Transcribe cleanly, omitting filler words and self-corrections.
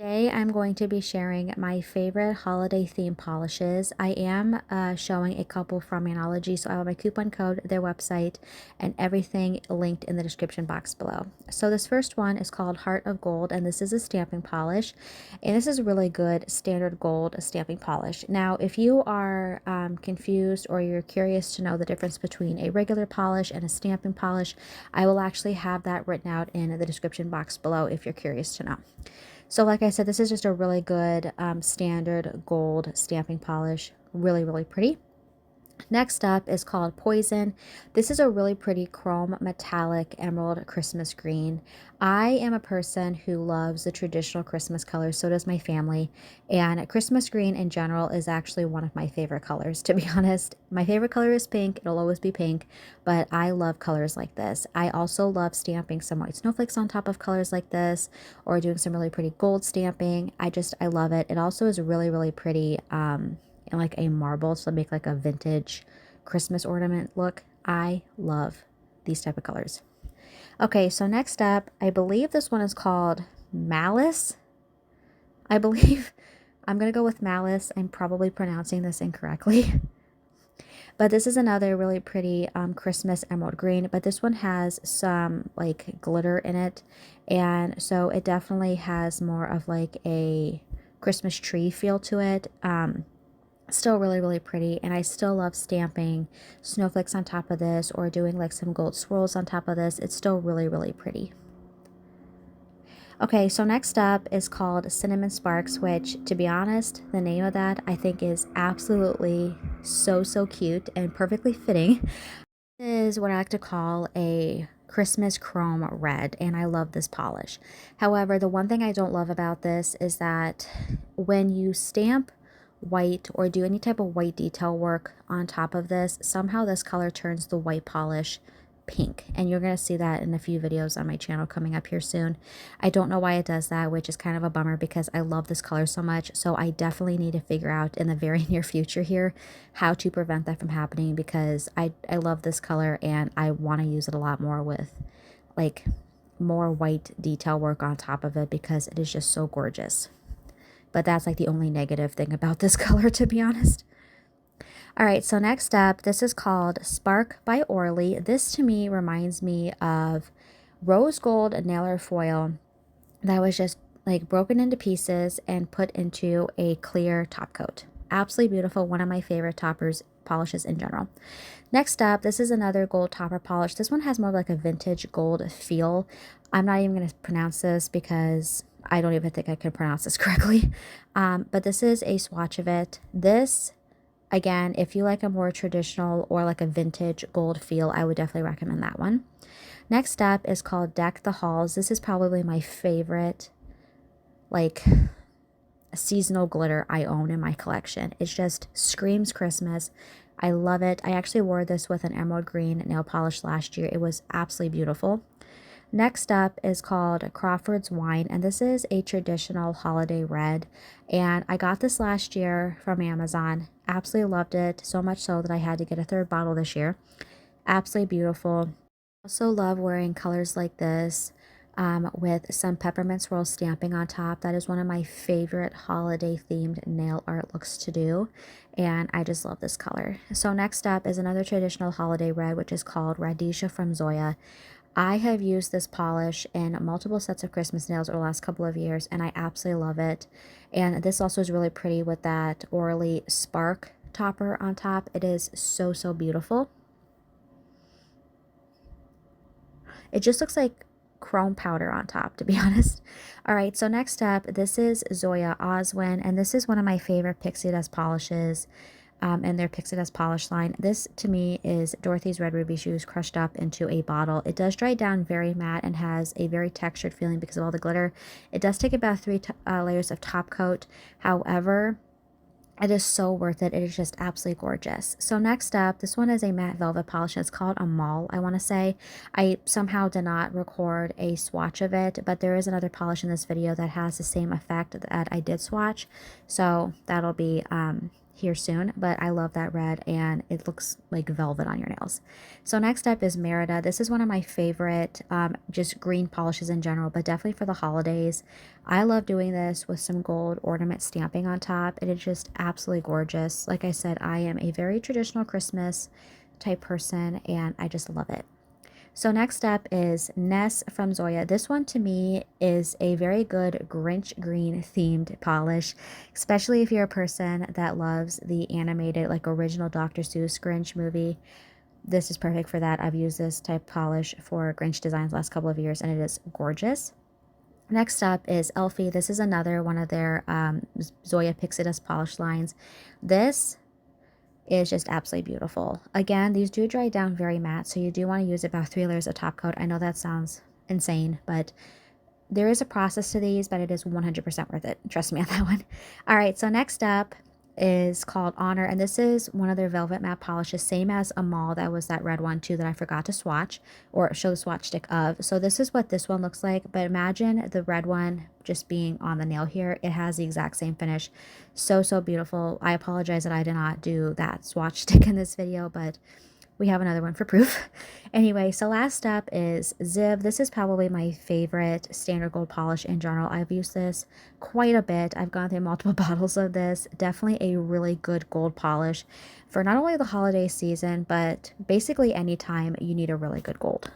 Today, I'm going to be sharing my favorite holiday theme polishes. I am showing a couple from Analogy, so I have my coupon code, their website, and everything linked in the description box below. So this first one is called Heart of Gold, and this is a stamping polish, and this is really good standard gold stamping polish. Now, if you are confused or you're curious to know the difference between a regular polish and a stamping polish, I will actually have that written out in the description box below if you're curious to know. So like I said, this is just a really good standard gold stamping polish. Really, really pretty. Next up is called Poison. This is a really pretty chrome metallic emerald Christmas green. I am a person who loves the traditional Christmas colors, so does my family. And Christmas green in general is actually one of my favorite colors, to be honest. My favorite color is pink. It'll always be pink, but I love colors like this. I also love stamping some white snowflakes on top of colors like this, or doing some really pretty gold stamping. I love it. It also is really, really pretty. And like a marble, so make like a vintage Christmas ornament look. I love these type of colors. Okay, so next up, I believe this one is called Malice. I believe I'm gonna go with Malice. I'm probably pronouncing this incorrectly. But this is another really pretty Christmas emerald green, but this one has some like glitter in it, and so it definitely has more of like a Christmas tree feel to it. Still really, really pretty, and I still love stamping snowflakes on top of this or doing like some gold swirls on top of this. It's still really, really pretty. Okay, so next up is called Cinnamon Sparks, which, to be honest, the name of that I think is absolutely so cute and perfectly fitting. This is what I like to call a Christmas chrome red, and I love this polish. However, the one thing I don't love about this is that when you stamp white or do any type of white detail work on top of this, somehow this color turns the white polish pink, and you're going to see that in a few videos on my channel coming up here soon. I don't know why it does that, which is kind of a bummer because I love this color so much. So I definitely need to figure out in the very near future here how to prevent that from happening, because I love this color and I want to use it a lot more with like more white detail work on top of it because it is just so gorgeous. But that's like the only negative thing about this color, to be honest. All right, so next up, this is called Spark by Orly. This to me reminds me of rose gold nailer foil that was just like broken into pieces and put into a clear top coat. Absolutely beautiful. One of my favorite toppers polishes in general. Next up, this is another gold topper polish. This one has more of like a vintage gold feel. I'm not even going to pronounce this because I don't even think I can pronounce this correctly. But this is a swatch of it. This, again, if you like a more traditional or like a vintage gold feel, I would definitely recommend that one. Next up is called Deck the Halls. This is probably my favorite, like, seasonal glitter I own in my collection. It just screams Christmas. I love it. I actually wore this with an emerald green nail polish last year. It was absolutely beautiful. Next up is called Crawford's Wine, and this is a traditional holiday red, and I got this last year from Amazon. Absolutely loved it, so much so that I had to get a third bottle this year. Absolutely beautiful. Also love wearing colors like this with some peppermint swirl stamping on top. That is one of my favorite holiday themed nail art looks to do, and I just love this color. So next up is another traditional holiday red, which is called Radisha from Zoya. I have used this polish in multiple sets of Christmas nails over the last couple of years, and I absolutely love it. And this also is really pretty with that Orly Spark topper on top. It is so beautiful. It just looks like chrome powder on top, to be honest. All right, so next up, this is Zoya Oswin, and this is one of my favorite pixie dust polishes in their Pixie Dust polish line. This to me is Dorothy's Red Ruby Shoes crushed up into a bottle. It does dry down very matte and has a very textured feeling because of all the glitter. It does take about 3 layers of top coat. However, it is so worth it. It is just absolutely gorgeous. So next up, this one is a matte velvet polish. It's called a Mall, I want to say. I somehow did not record a swatch of it, but there is another polish in this video that has the same effect that I did swatch. So that'll be here soon, but I love that red and it looks like velvet on your nails. So next up is Merida. This is one of my favorite just green polishes in general, but definitely for the holidays. I love doing this with some gold ornament stamping on top. It is just absolutely gorgeous. Like I said, I am a very traditional Christmas type person and I just love it. So next up is Ness from Zoya. This one to me is a very good Grinch green themed polish, especially if you're a person that loves the animated, like original Dr. Seuss Grinch movie. This is perfect for that. I've used this type of polish for Grinch designs last couple of years and it is gorgeous. Next up is Elfie. This is another one of their Zoya Pixie Dust polish lines. This is just absolutely beautiful. Again, these do dry down very matte, so you do want to use about 3 layers of top coat. I know that sounds insane, but there is a process to these, but it is 100% worth it. Trust me on that one. All right, so next up is called Honor, and this is one of their velvet matte polishes, same as Amal. That was that red one too that I forgot to swatch or show the swatch stick of. So this is what this one looks like, but imagine the red one just being on the nail here. It has the exact same finish. So beautiful. I apologize that I did not do that swatch stick in this video, but we have another one for proof. Anyway, so last up is Ziv. This is probably my favorite standard gold polish in general. I've used this quite a bit. I've gone through multiple bottles of this. Definitely a really good gold polish for not only the holiday season, but basically anytime you need a really good gold.